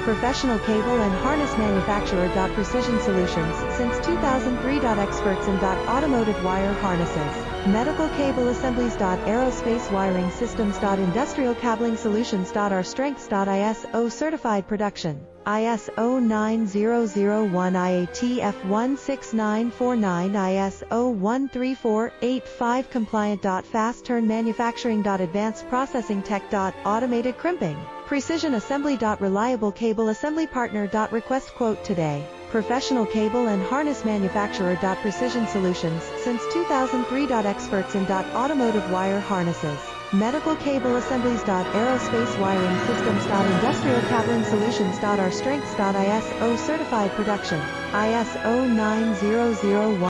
Professional cable and harness manufacturer. Precision Solutions, since 2003. Experts in automotive wire harnesses, medical cable assemblies. Aerospace wiring systems. Industrial cabling solutions. Our strengths. ISO certified production, ISO 9001, IATF 16949, ISO 13485 compliant. Fast turn manufacturing. Advanced processing tech. Automated crimping, precision assembly. Reliable cable assembly partner. Request quote today. Professional cable and harness manufacturer. Precision Solutions, since 2003. Experts in automotive wire harnesses, medical cable assemblies. Aerospace wiring systems. Industrial cabling solutions. Our strengths. ISO certified production, ISO 9001.